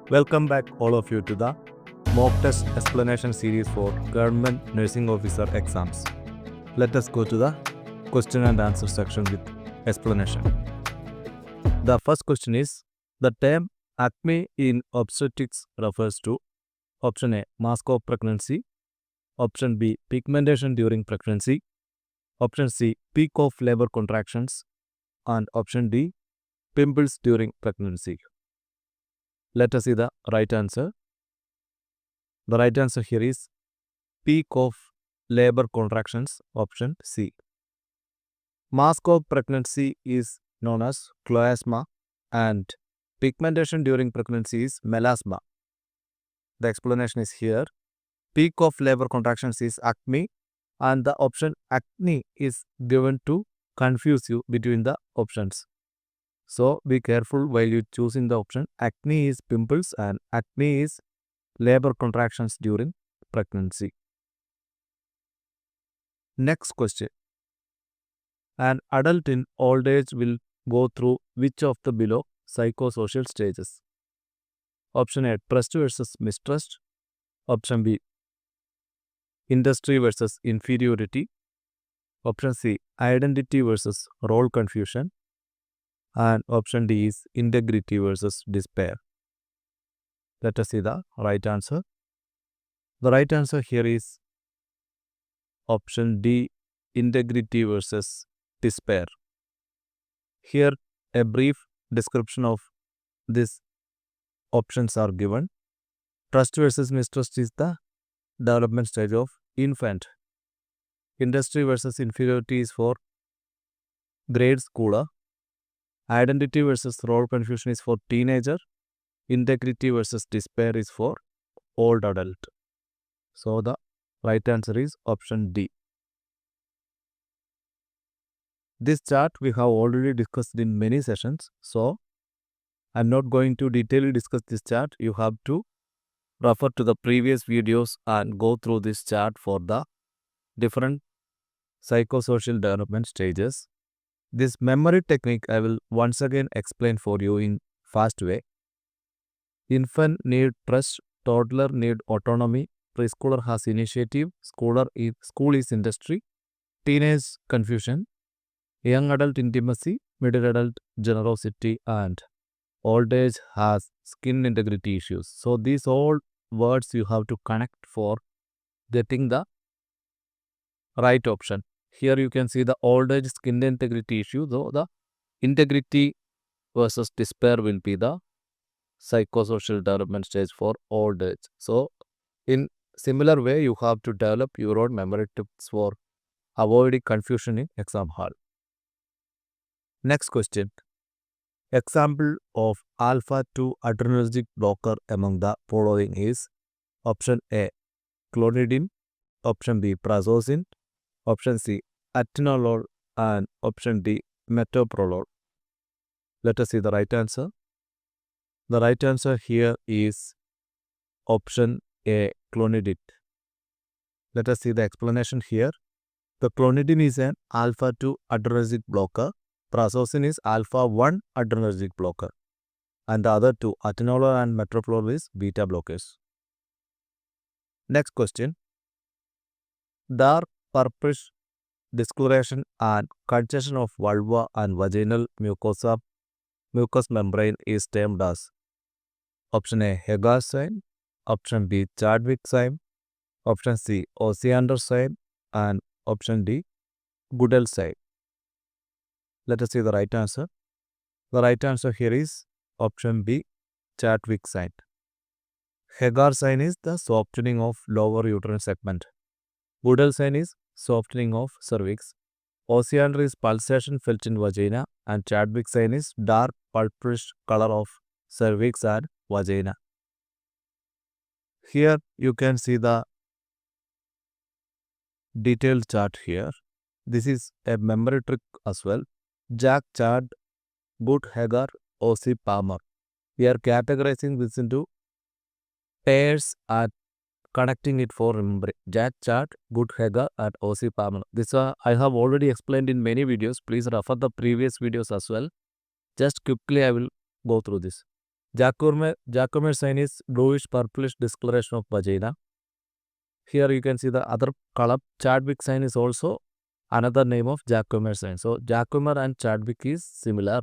Welcome back all of you to the mock test explanation series for government nursing officer exams. Let us go to the question and answer section with explanation. The first question is, the term acme in obstetrics refers to option A, mask of pregnancy, option B, pigmentation during pregnancy, option C, peak of labor contractions, and option D, pimples during pregnancy. Let us see the right answer. The right answer here is peak of labor contractions, option C. Mask of pregnancy is known as chloasma and pigmentation during pregnancy is melasma. The explanation is here. Peak of labor contractions is acme and the option acne is given to confuse you between the options. So be careful while you choosing the option. Acne is pimples and acne is labor contractions during pregnancy. Next question. An adult in old age will go through which of the below psychosocial stages? Option A, trust versus mistrust. Option B, industry versus inferiority. Option C, identity versus role confusion. And option D is integrity versus despair. Let us see the right answer. The right answer here is option D, integrity versus despair. Here a brief description of these options are given. Trust versus mistrust is the development stage of infant. Industry versus inferiority is for grade schooler. Identity versus role confusion is for teenager. Integrity versus despair is for old adult. So the right answer is option D. This chart we have already discussed in many sessions. So I am not going to detailedly discuss this chart. You have to refer to the previous videos and go through this chart for the different psychosocial development stages. This memory technique I will once again explain for you in fast way. Infant need trust, toddler need autonomy, preschooler has initiative, school is industry, teenage confusion, young adult intimacy, middle adult generosity, and old age has skin integrity issues. So these all words you have to connect for getting the right option. Here you can see the old age skin integrity issue, though the integrity versus despair will be the psychosocial development stage for old age. So in similar way, you have to develop your own memory tips for avoiding confusion in exam hall. Next question. Example of alpha-2 adrenergic blocker among the following is option A, clonidine, option B, prazosin, option C, atenolol, and option D, metoprolol. Let us see the right answer. The right answer here is option A, clonidine. Let us see the explanation here. The clonidine is an alpha-2 adrenergic blocker. Prazosin is alpha-1 adrenergic blocker. And the other two, atenolol and metoprolol, is beta blockers. Next question. Dark purplish discoloration and congestion of vulva and vaginal mucous membrane is termed as option A, Hagar's sign, option B, Chadwick's sign, option C, Osiander's sign, and option D, Goodell's sign. Let us see the right answer. The right answer here is option B, Chadwick's sign. Hagar's sign is the softening of lower uterine segment. Goodell's sign is softening of cervix. Osiander is pulsation felt in vagina, and Chadwick's sign is dark purplish color of cervix and vagina. Here you can see the detailed chart here. This is a memory trick as well. Jack, Chad, Good, Hagar, O.C. Palmer. We are categorizing this into pairs and connecting it for remembering. Jack, Chad, Good, Hagar, and O.C. Palmer. This I have already explained in many videos. Please refer the previous videos as well. Just quickly I will go through this. Jacquemer sign is bluish purplish discoloration of vagina. Here you can see the other color. Chadwick sign is also another name of Jacquemer sign. So Jacquemer and Chadwick is similar.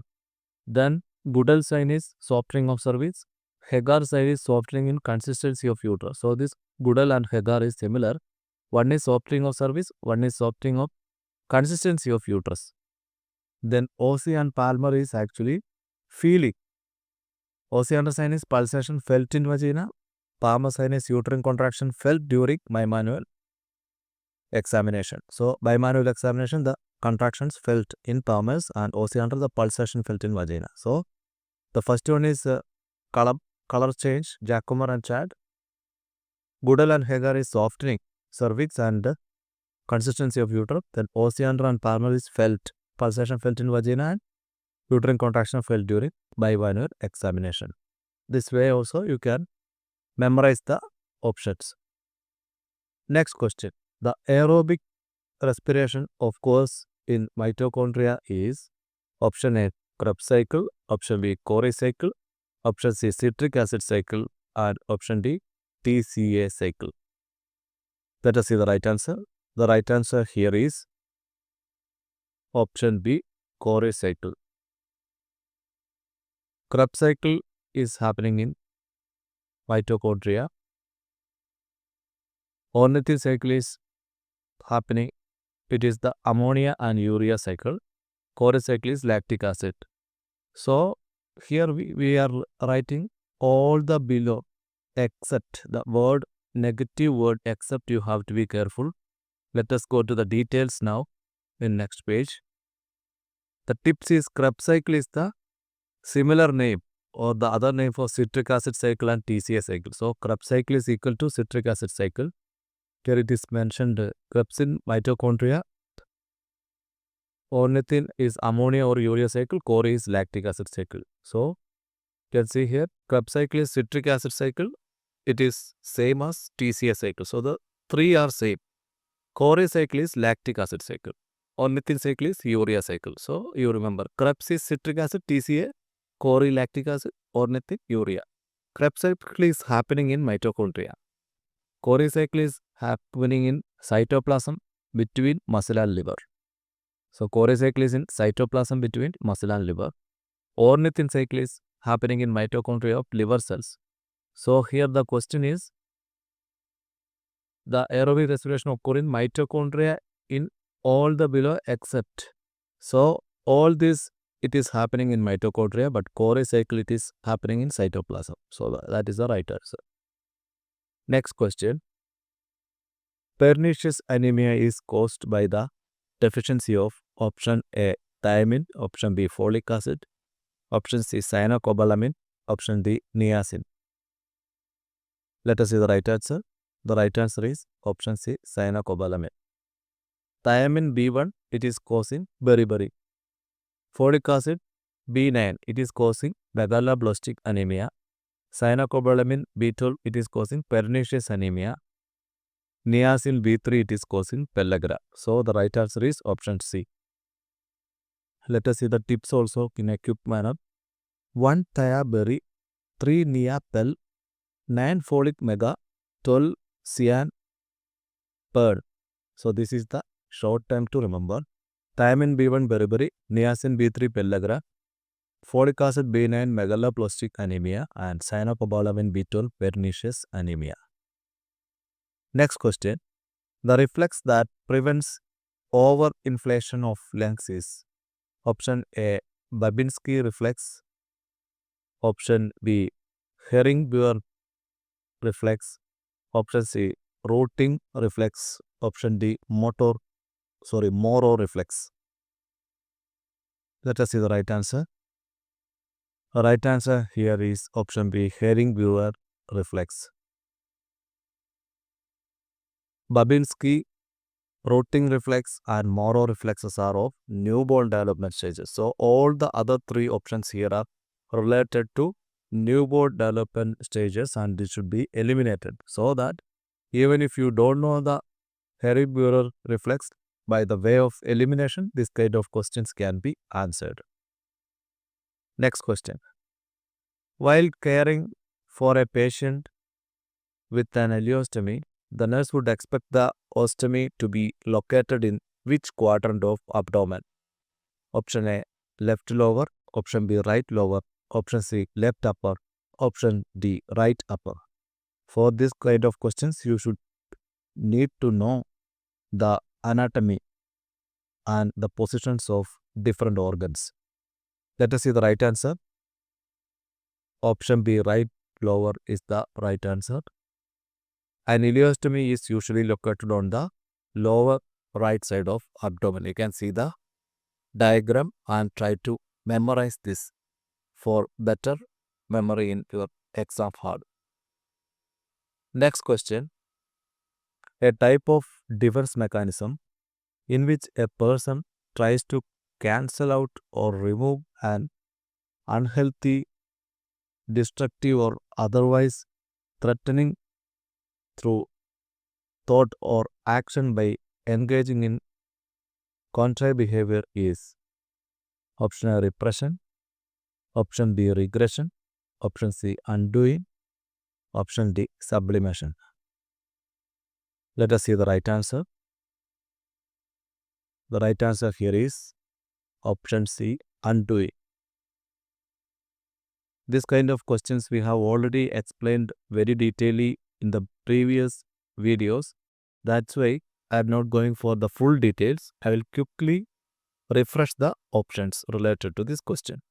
Then Goodell sign is softening of cervix. Hagar sign is softening in consistency of uterus. So this Goodell and Hagar is similar. One is softening of cervix, one is softening of consistency of uterus. Then OC and Palmer is actually feeling. OC sign is pulsation felt in vagina. Palmer sign is uterine contraction felt during bimanual examination. So bimanual examination, the contractions felt in Palmer's, and OC the pulsation felt in vagina. So the first one is color change, Jacquemer and Chad. Goodell and Hagar is softening cervix and consistency of uterus. Then Osiander and Palmer is felt, pulsation felt in vagina and uterine contraction felt during bimanual examination. This way also you can memorize the options. Next question. The aerobic respiration occurs in mitochondria is option A, Krebs cycle, option B, Cori cycle, option C, citric acid cycle, and option D, TCA cycle. Let us see the right answer. The right answer here is option B, Cori cycle. Krebs cycle is happening in mitochondria. Ornithine cycle is happening. It is the ammonia and urea cycle. Cori cycle is lactic acid. So here we are writing all the below except the word, negative word except. You have to be careful. Let us go to the details now in next page. The tips is Krebs cycle is the similar name or the other name for citric acid cycle and TCA cycle. So Krebs cycle is equal to citric acid cycle. Here it is mentioned Krebs in mitochondria. Ornithine is ammonia or urea cycle. Cori is lactic acid cycle. So you can see here Krebs cycle is citric acid cycle. It is same as TCA cycle. So the three are same. Cori cycle is lactic acid cycle. Ornithine cycle is urea cycle. So you remember Krebs is citric acid, TCA, Cori lactic acid, ornithine, urea. Krebs cycle is happening in mitochondria. Cori cycle is happening in cytoplasm between muscle and liver. So Cori cycle is in cytoplasm between muscle and liver. Ornithine cycle is happening in mitochondria of liver cells. So here the question is, the aerobic respiration occurs in mitochondria in all the below except. So all this it is happening in mitochondria, but Cori cycle it is happening in cytoplasm. So that is the right answer. Next question. Pernicious anemia is caused by the deficiency of option A, thiamine, option B, folic acid, option C, cyanocobalamin, option D, niacin. Let us see the right answer. The right answer is option C, cyanocobalamin. Thiamine B1, it is causing beriberi. Folic acid B9, it is causing megaloblastic anemia. Cyanocobalamin B12, it is causing pernicious anemia. Niacin B3, it is causing pellagra. So the right answer is option C. Let us see the tips also in a quick manner. 1 thiaberry, 3 nia pel, 9 folic mega, 12 cyan pearl. So this is the short time to remember. Thiamine B1 beriberi, niacin B3 pellagra, folic acid B9 megaloblastic anemia, and cyanocobalamin B12 pernicious anemia. Next question. The reflex that prevents overinflation of lungs is option A, Babinski reflex, option B, Herring-Buer reflex, option C, Rooting reflex, option D, Moro reflex. Let us see the right answer. The right answer here is option B, Herring-Buer reflex. Babinski, Rooting reflex and Moro reflexes are of newborn development stages. So all the other three options here are related to newborn development stages and this should be eliminated. So that even if you don't know the Herring-Buer reflex, by the way of elimination, this kind of questions can be answered. Next question. While caring for a patient with an ileostomy, the nurse would expect the ostomy to be located in which quadrant of abdomen? Option A, left lower. Option B, right lower. Option C, left upper. Option D, right upper. For this kind of questions, you should need to know the anatomy and the positions of different organs. Let us see the right answer. Option B, right lower, is the right answer. An ileostomy is usually located on the lower right side of abdomen. You can see the diagram and try to memorize this for better memory in your exam hall. Next question. A type of defense mechanism in which a person tries to cancel out or remove an unhealthy, destructive, or otherwise threatening through thought or action by engaging in contrary behavior is option A, repression, option B, regression, option C, undoing, option D, sublimation. Let us see the right answer. The right answer here is option C, undoing. This kind of questions we have already explained very detailedly in the previous videos. That's why I am not going for the full details. I will quickly refresh the options related to this question.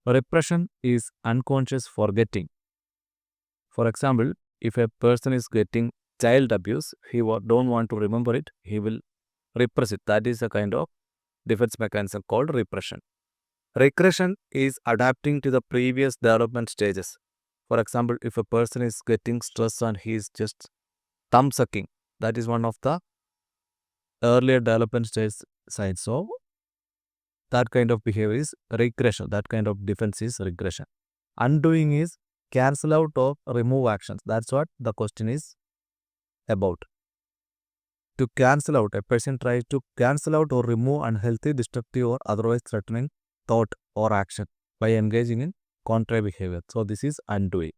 Repression is unconscious forgetting. For example, if a person is getting child abuse, he don't want to remember it, he will repress it. That is a kind of defense mechanism called repression. Regression is adapting to the previous development stages. For example, if a person is getting stressed and he is just thumb sucking, that is one of the earlier development stage signs. So, that kind of behavior is regression. That kind of defense is regression. Undoing is cancel out or remove actions. That's what the question is about. To cancel out, a person tries to cancel out or remove unhealthy, destructive, or otherwise threatening thought or action by engaging in contrary behavior. So, this is undoing.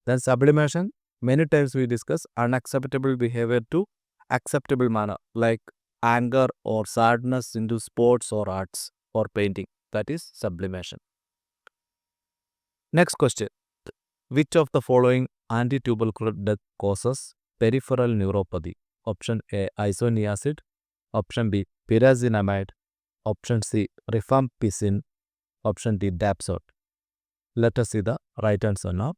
Then sublimation, many times we discuss unacceptable behavior to acceptable manner, like anger or sadness into sports or arts or painting. That is sublimation. Next question. Which of the following antitubercular death causes peripheral neuropathy? Option A, isoniazid. Option B, pyrazinamide. Option C, rifampicin. Option D, dapsone. Let us see the right answer now.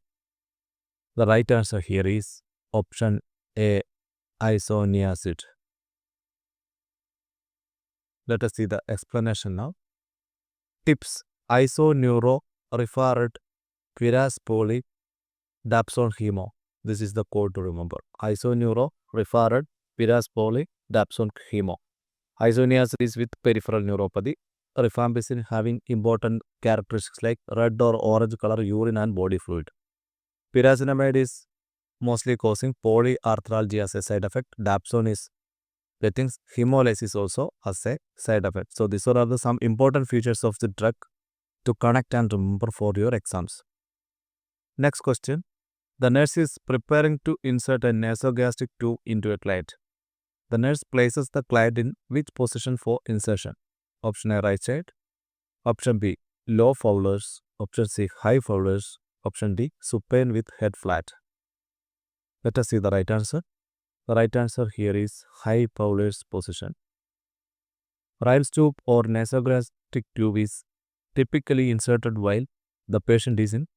The right answer here is option A, isoniazid. Let us see the explanation now. Tips: isoneuroreferred pyraspoli dapsone hemo. This is the code to remember. Isoneuroreferred pyraspoli dapsone hemo. Isoniazid is with peripheral neuropathy. Rifampicin having important characteristics like red or orange color urine and body fluid. Pyrazinamide is mostly causing polyarthralgia as a side effect. Dapsone is getting hemolysis also as a side effect. So these are some important features of the drug to connect and remember for your exams. Next question. The nurse is preparing to insert a nasogastric tube into a client. The nurse places the client in which position for insertion? Option A, right side. Option B, low Fowler's. Option C, high Fowler's. Option D, supine with head flat. Let us see the right answer. The right answer here is high Fowler's position. Rile's tube or nasogastric tube is typically inserted while the patient is in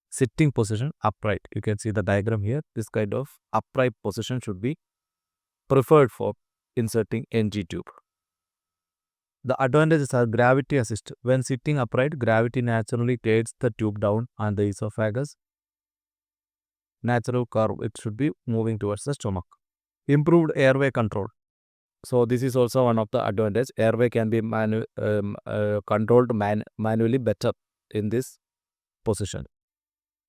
sitting position upright. You can see the diagram here. This kind of upright position should be preferred for inserting NG tube. The advantages are gravity assist. When sitting upright, gravity naturally takes the tube down and the esophagus natural curve, it should be moving towards the stomach. Improved airway control. So this is also one of the advantages. Airway can be controlled manually better in this position.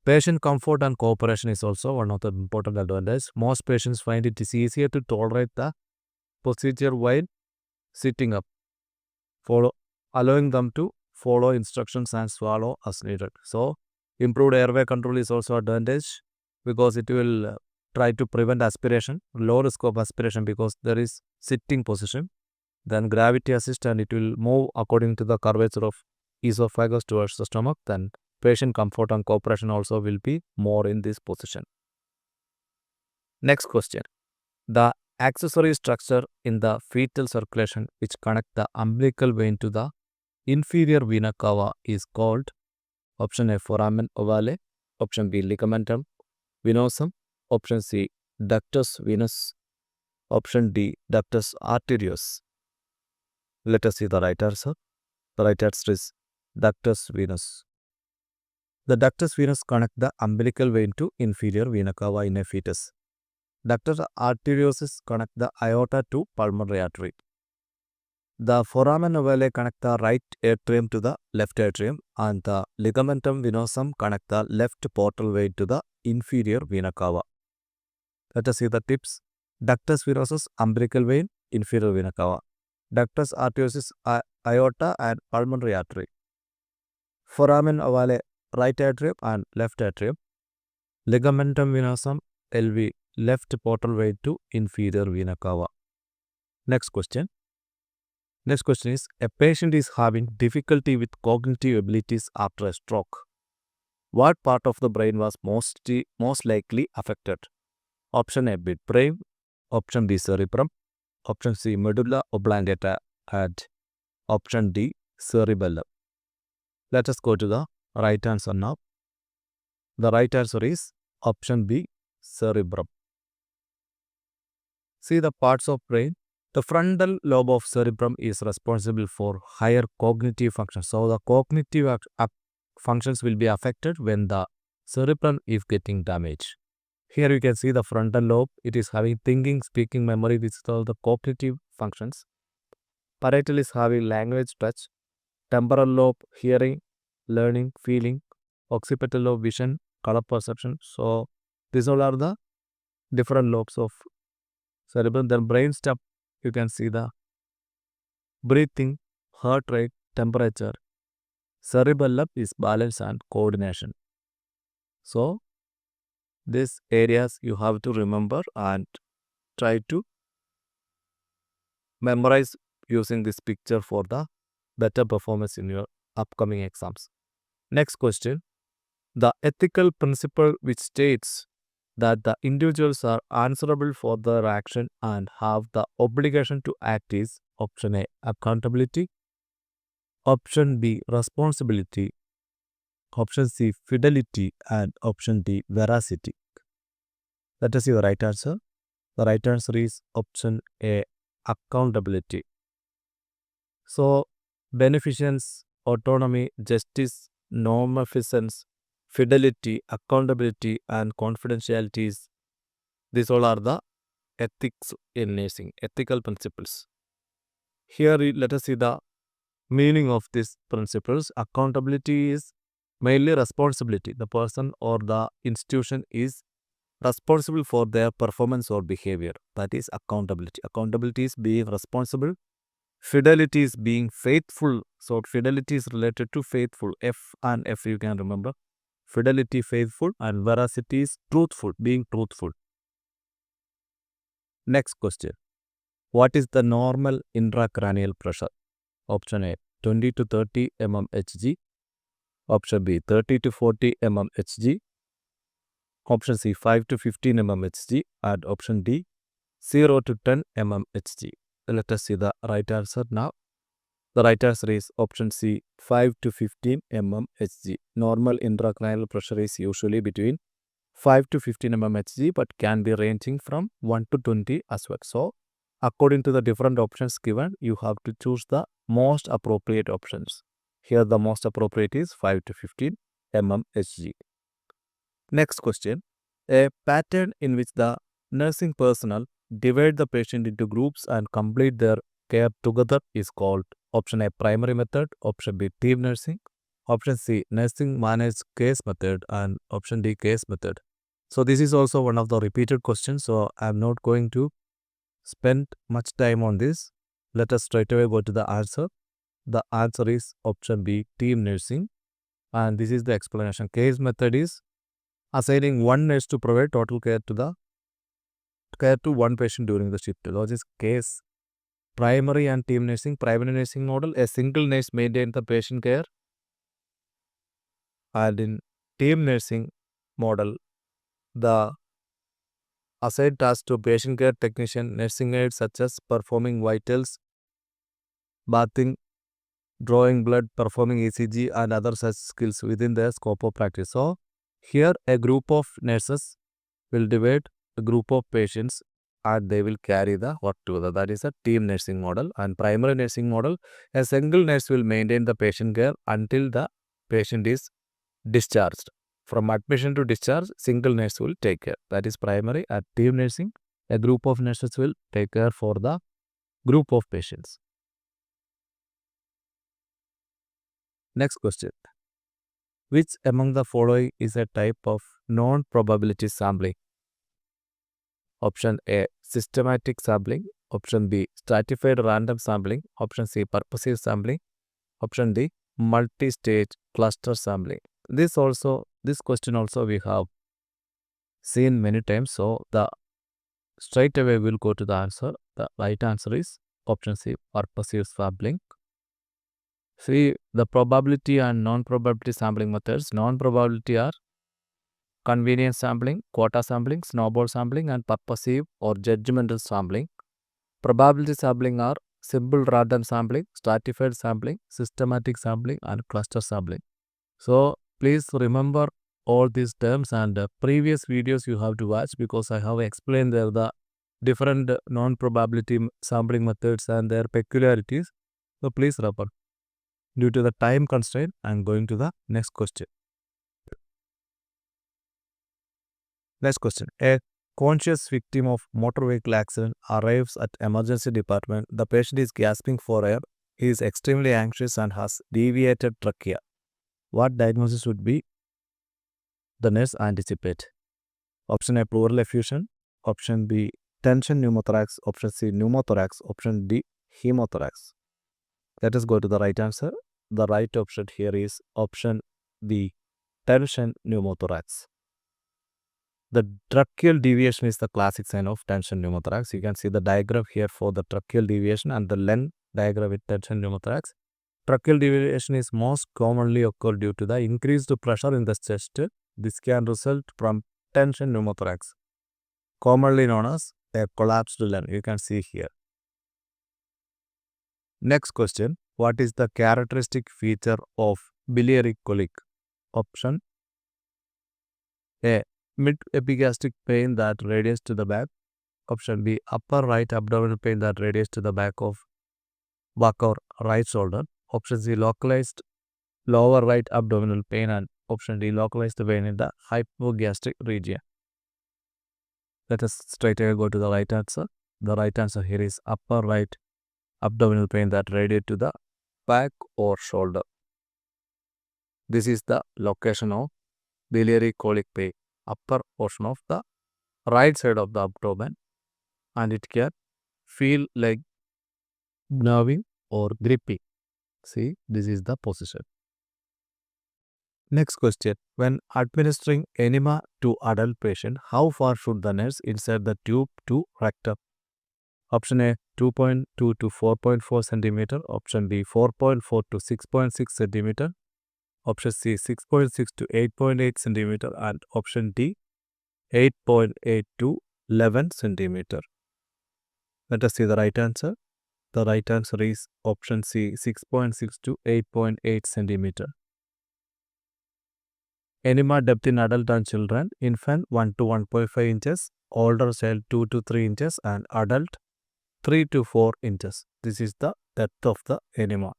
Patient comfort and cooperation is also one of the important advantages. Most patients find it is easier to tolerate the procedure while sitting up, allowing them to follow instructions and swallow as needed. So improved airway control is also advantage because it will try to prevent aspiration, low risk of aspiration because there is sitting position. Then gravity assist and it will move according to the curvature of esophagus towards the stomach. Then patient comfort and cooperation also will be more in this position. Next question. The accessory structure in the fetal circulation which connect the umbilical vein to the inferior vena cava is called option A foramen ovale, option B ligamentum venosum, option C ductus venous, option D ductus arteriosus. Let us see the right answer. The right answer is ductus venous. The ductus venous connect the umbilical vein to inferior vena cava in a fetus. Ductus arteriosus connect the aorta to pulmonary artery. The foramen ovale connect the right atrium to the left atrium and the ligamentum venosum connect the left portal vein to the inferior vena cava. Let us see the tips. Ductus venosus umbilical vein, inferior vena cava. Ductus arteriosus aorta and pulmonary artery. Foramen ovale right atrium and left atrium. Ligamentum venosum LV left portal vein to inferior vena cava. Next question. Next question is, a patient is having difficulty with cognitive abilities after a stroke. What part of the brain was most likely affected? Option A midbrain, option B cerebrum, option C medulla oblongata, and option D cerebellum. Let us go to the right answer now. The right answer is option B cerebrum. See the parts of brain. The frontal lobe of cerebrum is responsible for higher cognitive functions. So the cognitive functions will be affected when the cerebrum is getting damaged. Here you can see the frontal lobe. It is having thinking, speaking, memory. This is all the cognitive functions. Parietal is having language, touch. Temporal lobe, hearing, learning, feeling. Occipital lobe, vision, color perception. So these all are the different lobes of cerebrum. Then brainstem, you can see the breathing, heart rate, temperature. Cerebellum is balance and coordination. So these areas you have to remember and try to memorize using this picture for the better performance in your upcoming exams. Next question. The ethical principle which states that the individuals are answerable for their action and have the obligation to act is option A accountability, option B responsibility, option C fidelity, and option D veracity. Let us see the right answer. The right answer is option A accountability. So beneficence, autonomy, justice, normificence, fidelity, accountability, and confidentialities. These all are the ethics in nursing, ethical principles. Here let us see the meaning of these principles. Accountability is mainly responsibility. The person or the institution is responsible for their performance or behavior. That is accountability. Accountability is being responsible. Fidelity is being faithful. So fidelity is related to faithful. F and F you can remember. Fidelity, faithful, and veracity is truthful, being truthful. Next question. What is the normal intracranial pressure? Option A 20 to 30 mmHg. Option B 30 to 40 mmHg. Option C 5 to 15 mmHg. And option D 0 to 10 mmHg. Let us see the right answer now. The right answer is option C 5 to 15 mmHg. Normal intracranial pressure is usually between 5 to 15 mmHg but can be ranging from 1 to 20 as well. So according to the different options given, you have to choose the most appropriate options. Here the most appropriate is 5 to 15 mmHg. Next question. A pattern in which the nursing personnel divide the patient into groups and complete their care together is called option A primary method, option B team nursing, option C nursing managed case method, and option D case method. So this is also one of the repeated questions, so I am not going to spend much time on this. Let us straight away go to the answer. The answer is option B, team nursing. And this is the explanation. Case method is assigning one nurse to provide total care to one patient during the shift. Those is case. Primary and team nursing. Primary nursing model, a single nurse maintains the patient care. And in team nursing model, the assigned task to patient care technician, nursing aids such as performing vitals, bathing, drawing blood, performing ECG and other such skills within their scope of practice. So, here a group of nurses will divide a group of patients and they will carry the work together. That is a team nursing model. And primary nursing model, a single nurse will maintain the patient care until the patient is discharged. From admission to discharge, single nurse will take care. That is primary. At team nursing, a group of nurses will take care for the group of patients. Next question. Which among the following is a type of non-probability sampling? Option A, systematic sampling. Option B, stratified random sampling. Option C, purposive sampling. Option D, multi-stage cluster sampling. This question also we have seen many times. So, straight away we'll go to the answer. The right answer is option C, purposive sampling. See, the probability and non-probability sampling methods. Non-probability are convenience sampling, quota sampling, snowball sampling, and purposive or judgmental sampling. Probability sampling are simple random sampling, stratified sampling, systematic sampling, and cluster sampling. So, please remember all these terms, and previous videos you have to watch because I have explained there the different non-probability sampling methods and their peculiarities. So, please refer. Due to the time constraint, I am going to the next question. Next question. A conscious victim of motor vehicle accident arrives at emergency department. The patient is gasping for air. He is extremely anxious and has deviated trachea. What diagnosis would be the nurse anticipate? Option A, pleural effusion. Option B, tension pneumothorax. Option C, pneumothorax. Option D, hemothorax. Let us go to the right answer. The right option here is option B, tension pneumothorax. The tracheal deviation is the classic sign of tension pneumothorax. You can see the diagram here for the tracheal deviation and the Lenn diagram with tension pneumothorax. Tracheal deviation is most commonly occur due to the increased pressure in the chest. This can result from tension pneumothorax, commonly known as a collapsed Lenn. You can see here. Next question. What is the characteristic feature of biliary colic? Option A, mid-epigastric pain that radiates to the back. Option B, upper right abdominal pain that radiates to the back or right shoulder. Option C, localized lower right abdominal pain, and option D, localized pain in the hypogastric region. Let us straight away go to the right answer. The right answer here is upper right abdominal pain that radiates to the back or shoulder. This is the location of biliary colic pain, upper portion of the right side of the abdomen, and it can feel like gnawing or gripping. See, this is the position. Next question. When administering enema to adult patient, how far should the nurse insert the tube to rectum? Option A, 2.2 to 4.4 cm. Option B, 4.4 to 6.6 cm. Option C, 6.6 to 8.8 cm. And option D, 8.8 to 11 cm. Let us see the right answer. The right answer is option C, 6.6 to 8.8 cm. Enema depth in adult and children. Infant 1 to 1.5 inches. Older child 2 to 3 inches. And adult 3 to 4 inches. This is the depth of the enema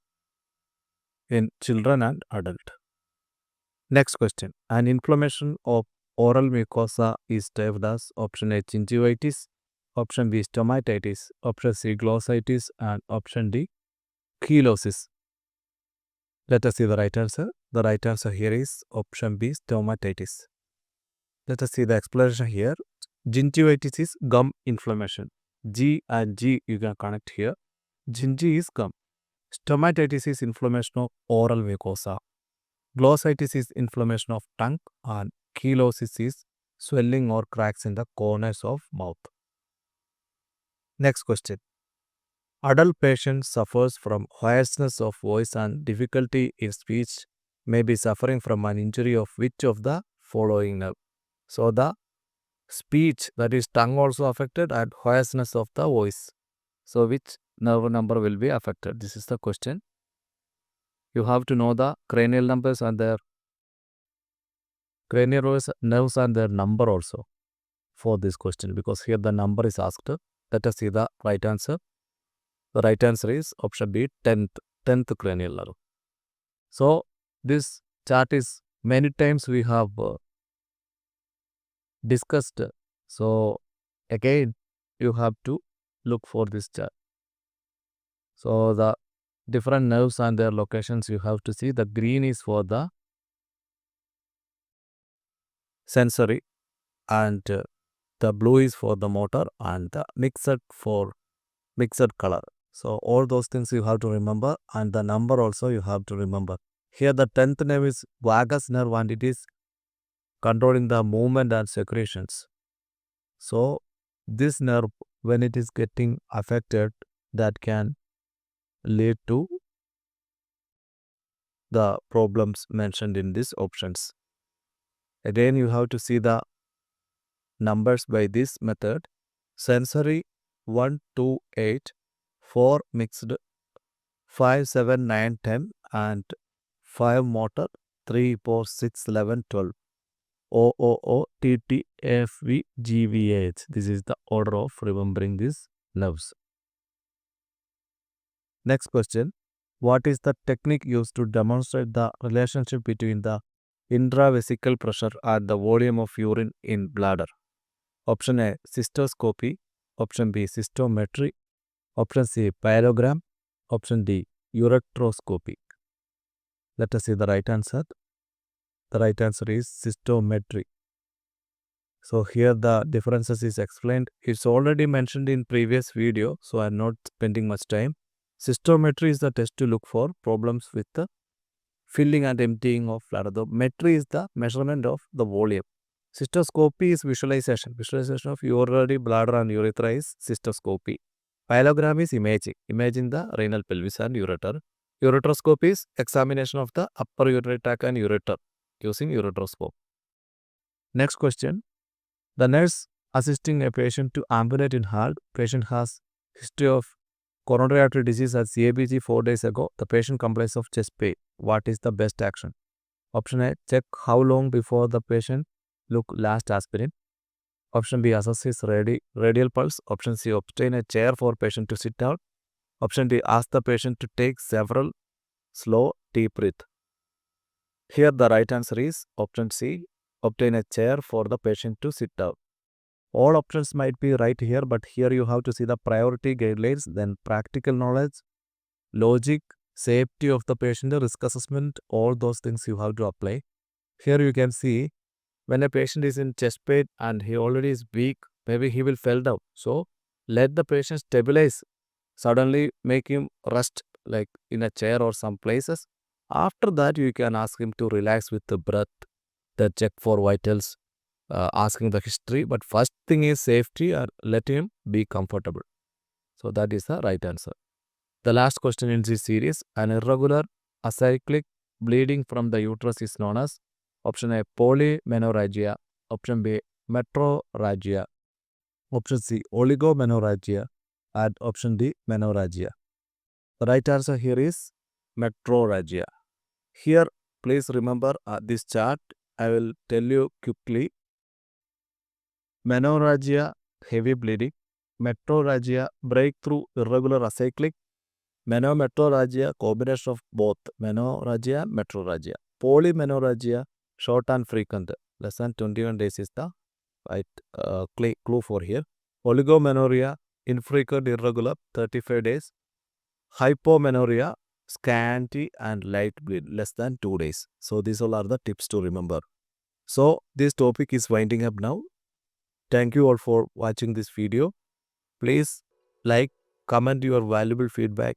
in children and adult. Next question. An inflammation of oral mucosa is termed as option A, gingivitis, option B, stomatitis, option C, glossitis, and option D, chelosis. Let us see the right answer. The right answer here is option B, stomatitis. Let us see the explanation here. Gingivitis is gum inflammation. G and G you can connect here. Gingi is gum. Stomatitis is inflammation of oral mucosa. Glossitis is inflammation of tongue, and chelosis is swelling or cracks in the corners of mouth. Next question. Adult patient suffers from hoarseness of voice and difficulty in speech, may be suffering from an injury of which of the following nerve? So the speech, that is tongue, also affected, and hoarseness of the voice. So which nerve number will be affected? This is the question. You have to know the cranial numbers and their cranial nerves and their number also for this question, because here the number is asked. Let us see the right answer. The right answer is option B, 10th cranial nerve. So this chart is many times we have discussed. So again you have to look for this chart. So the different nerves and their locations you have to see. The green is for the sensory, and the blue is for the motor, and the mixed color. So all those things you have to remember, and the number also you have to remember. Here the 10th nerve is vagus nerve, and it is controlling the movement and secretions. So this nerve, when it is getting affected, that can lead to the problems mentioned in these options. Again you have to see the numbers by this method. Sensory 1, 2, 8, 4 mixed, 5, 7, 9, 10, and 5 motor, 3, 4, 6, 11, 12. O, O, O, T, T, F, V, G, V, H. This is the order of remembering these nerves. Next question. What is the technique used to demonstrate the relationship between the intravesical pressure and the volume of urine in bladder? Option A, cystoscopy. Option B, cystometry. Option C, pyelogram. Option D, ureteroscopy. Let us see the right answer. The right answer is cystometry. So here the differences is explained. It's already mentioned in previous video, so I'm not spending much time. Cystometry is the test to look for problems with the filling and emptying of bladder. The metry is the measurement of the volume. Cystoscopy is visualization. Visualization of urinary bladder and urethra is cystoscopy. Pyelogram is imaging. Imaging the renal pelvis and ureter. Ureteroscopy is examination of the upper urinary tract and ureter using ureteroscope. Next question. The nurse assisting a patient to ambulate in heart. Patient has history of coronary artery disease at CABG 4 days ago. The patient complains of chest pain. What is the best action? Option A, check how long before the patient took last aspirin. Option B, assess his radial pulse. Option C, obtain a chair for patient to sit down. Option D, ask the patient to take several slow deep breaths. Here the right answer is option C, obtain a chair for the patient to sit down. All options might be right here, but here you have to see the priority guidelines, then practical knowledge, logic, safety of the patient, risk assessment, all those things you have to apply. Here you can see when a patient is in chest pain and he already is weak, maybe he will fall down. So let the patient stabilize. Suddenly make him rest like in a chair or some places. After that you can ask him to relax with the breath, the check for vitals, asking the history. But first thing is safety, and let him be comfortable. So that is the right answer. The last question in this series, an irregular acyclic bleeding from the uterus is known as option A, polymenorrhagia. Option B, metrorrhagia. Option C, oligomenorrhagia. And option D, menorrhagia. The right answer here is metrorrhagia. Here, please remember this chart. I will tell you quickly. Menorrhagia, heavy bleeding. Metrorrhagia, breakthrough irregular acyclic. Menometrorrhagia, combination of both. Menorrhagia, metrorrhagia. Polymenorrhagia, short and frequent. Less than 21 days is the right clue for here. Oligomenorrhea, infrequent, irregular, 35 days. Hypomenorrhea, scanty and light bleed, less than 2 days. So these all are the tips to remember. So this topic is winding up now. Thank you all for watching this video. Please like, comment your valuable feedback